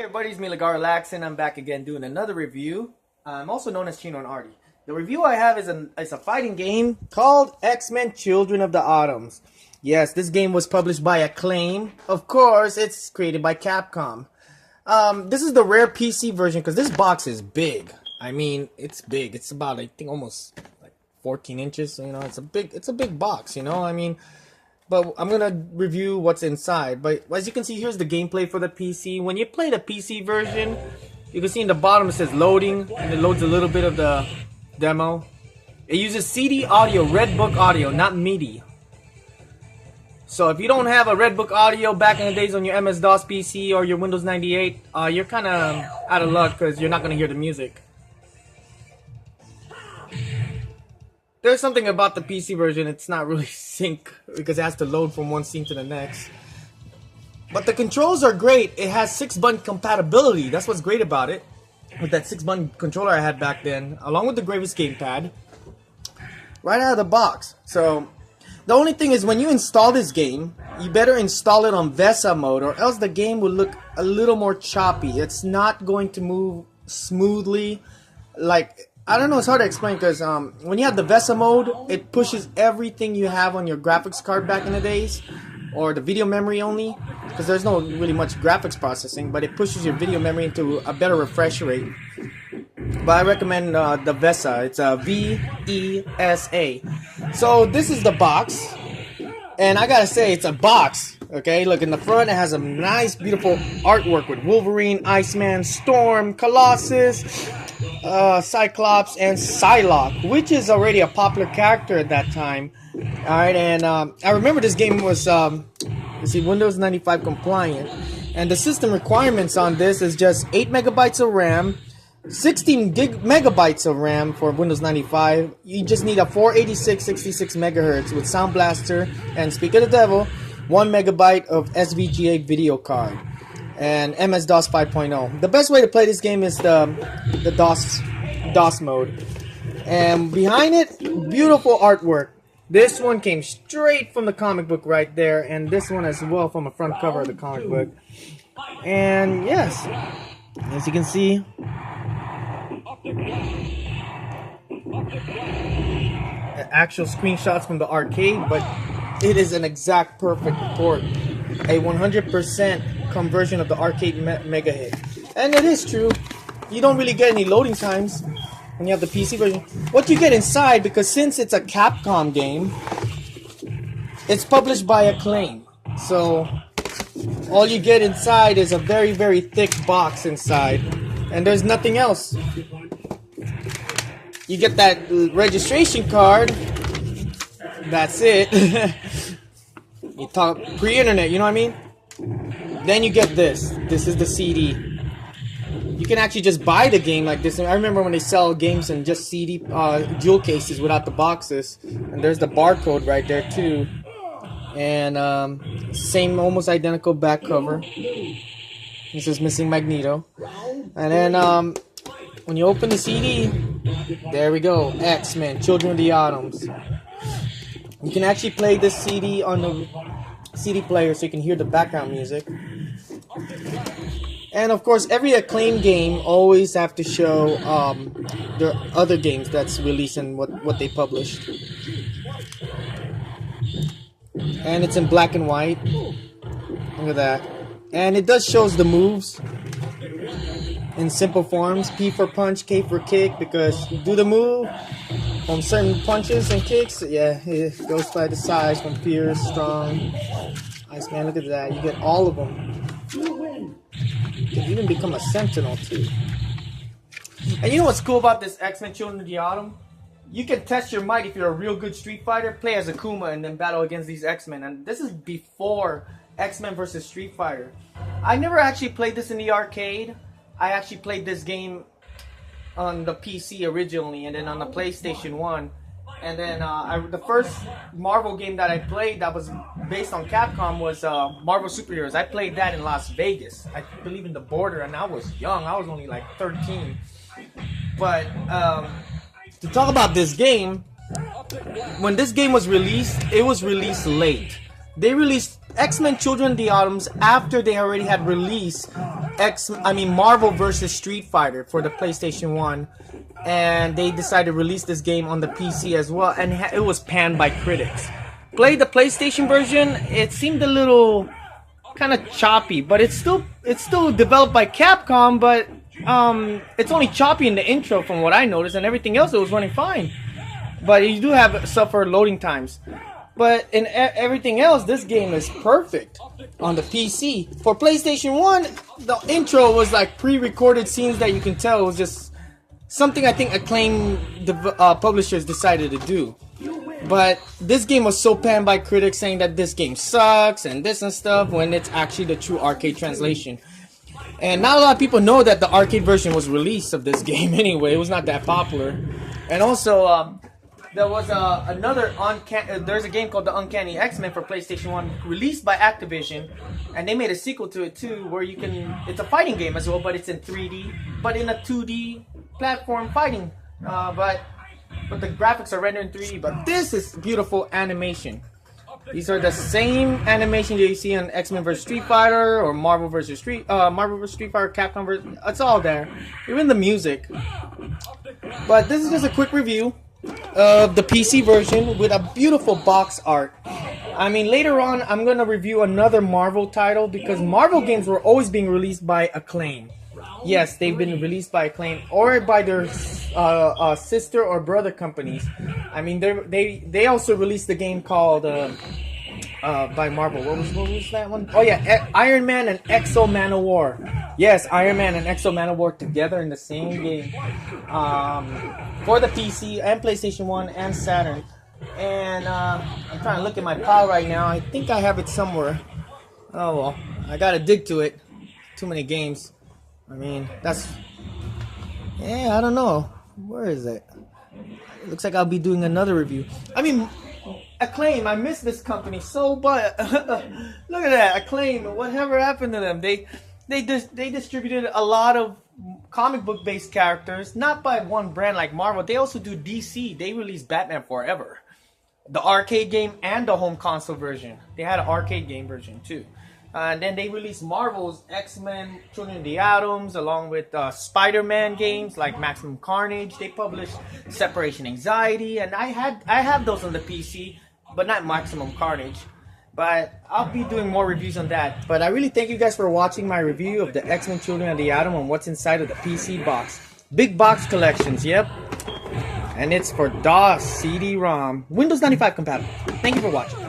Hey everybody, it's me Lagar Laxon. I'm back again doing another review. I'm also known as Chino and Artie. The review I have is a fighting game called X-Men Children of the Atoms. Yes, this game was published by Acclaim. Of course, it's created by Capcom. This is the rare PC version because this box is big. I mean, it's big. It's about, I think, almost like 14 inches. So, it's a big box. But I'm gonna review what's inside. But as you can see, here's the gameplay for the PC. When you play the PC version, you can see in the bottom it says loading, and it loads a little bit of the demo. It uses CD audio, Redbook audio, not MIDI. So if you don't have a Redbook audio back in the days on your MS-DOS PC or your Windows 98, you're kind of out of luck because you're not gonna hear the music. There's something about the PC version, it's not really sync because it has to load from one scene to the next. But the controls are great. It has 6-button compatibility. That's what's great about it. With that 6-button controller I had back then, along with the Gravis gamepad, right out of the box. So the only thing is when you install this game, you better install it on VESA mode or else the game will look a little more choppy. It's not going to move smoothly like... I don't know, it's hard to explain because when you have the VESA mode, it pushes everything you have on your graphics card back in the days, or the video memory only, because there's no really much graphics processing, but it pushes your video memory into a better refresh rate. But I recommend the VESA. It's a VESA. So this is the box, and I gotta say, it's a box. Okay, look in the front, it has a nice, beautiful artwork with Wolverine, Iceman, Storm, Colossus, Cyclops, and Psylocke, which is already a popular character at that time. Alright, and I remember this game was Windows 95 compliant, and the system requirements on this is just 8 megabytes of RAM, 16 megabytes of RAM for Windows 95. You just need a 486 66 megahertz with Sound Blaster, and speak of the devil, 1 megabyte of SVGA video card, and MS-DOS 5.0. The best way to play this game is the DOS mode. And behind it, beautiful artwork. This one came straight from the comic book right there, and this one as well from the front cover of the comic book. And yes, as you can see, actual screenshots from the arcade, but it is an exact perfect port, a 100% conversion of the arcade mega hit. And it is true, you don't really get any loading times when you have the PC version. What you get inside, because since it's a Capcom game, it's published by Acclaim, so all you get inside is a very, very thick box inside, and there's nothing else. You get that registration card. That's it. You talk pre-internet, you know what I mean? Then you get this. This is the CD. You can actually just buy the game like this. I remember when they sell games in just CD jewel cases without the boxes. And there's the barcode right there too. And same, almost identical back cover. This is missing Magneto. And then when you open the CD, there we go. X-Men, Children of the Atoms. You can actually play this CD on the CD player so you can hear the background music. And of course, every Acclaim game always have to show their other games that's released and what they published. And it's in black and white. Look at that. And it does shows the moves in simple forms. P for punch, K for kick, because you do the move from certain punches and kicks, yeah, it goes by the size from Pierce, Strong, Iceman. Look at that, you get all of them. You can even become a Sentinel too. And you know what's cool about this X-Men Children of the Atom? You can test your might if you're a real good Street Fighter, play as Akuma and then battle against these X-Men. And this is before X-Men versus Street Fighter. I never actually played this in the arcade. I actually played this game on the PC originally, and then on the PlayStation 1. And then the first Marvel game that I played that was based on Capcom was Marvel Superheroes. I played that in Las Vegas, I believe in the border, and I was young. I was only like 13. But to talk about this game, when this game was released, it was released late. they released X-Men Children of the Atoms after they already had released Marvel vs. Street Fighter for the PlayStation 1, and they decided to release this game on the PC as well, and it was panned by critics. Played the PlayStation version, it seemed a little kind of choppy, but it's still developed by Capcom, but it's only choppy in the intro from what I noticed, and everything else it was running fine. But you do suffer loading times. But in everything else, this game is perfect on the PC. For PlayStation 1, the intro was like pre-recorded scenes that you can tell it was just something I think Acclaim publishers decided to do. But this game was so panned by critics saying that this game sucks and this and stuff, when it's actually the true arcade translation. And not a lot of people know that the arcade version was released of this game anyway. It was not that popular. And also, there was there's a game called The Uncanny X-Men for PlayStation 1 released by Activision, and they made a sequel to it too, where it's a fighting game as well, but it's in 3D, but in a 2D platform fighting. But the graphics are rendered in 3D, but this is beautiful animation. These are the same animation that you see on X-Men vs. Street Fighter or Marvel vs. Street Fighter, Capcom vs. It's all there. Even the music. But this is just a quick review of the PC version with a beautiful box art. I mean, later on I'm gonna review another Marvel title, because Marvel games were always being released by Acclaim. Yes, they've been released by Acclaim or by their sister or brother companies. I mean, they also released the game called by Marvel. What was that one? Oh yeah, Iron Man and Exo Manowar. Yes, Iron Man and Exo Manowar together in the same game for the PC and PlayStation 1 and Saturn. And I'm trying to look at my pile right now. I think I have it somewhere. Oh well, I gotta dig to it. Too many games. I mean, I don't know. Where is it? It looks like I'll be doing another review. I mean, Acclaim, I miss this company so bad. Look at that, Acclaim. Whatever happened to them? They distributed a lot of comic book based characters, not by one brand like Marvel. They also do DC. They released Batman Forever, the arcade game and the home console version. They had an arcade game version too. And then they released Marvel's X-Men, Children of the Atoms, along with Spider-Man games like Maximum Carnage. They published Separation Anxiety, and I have those on the PC, but not Maximum Carnage. But I'll be doing more reviews on that. But I really thank you guys for watching my review of the X-Men Children of the Atom and what's inside of the PC box. Big box collections, yep. And it's for DOS, CD-ROM, Windows 95 compatible. Thank you for watching.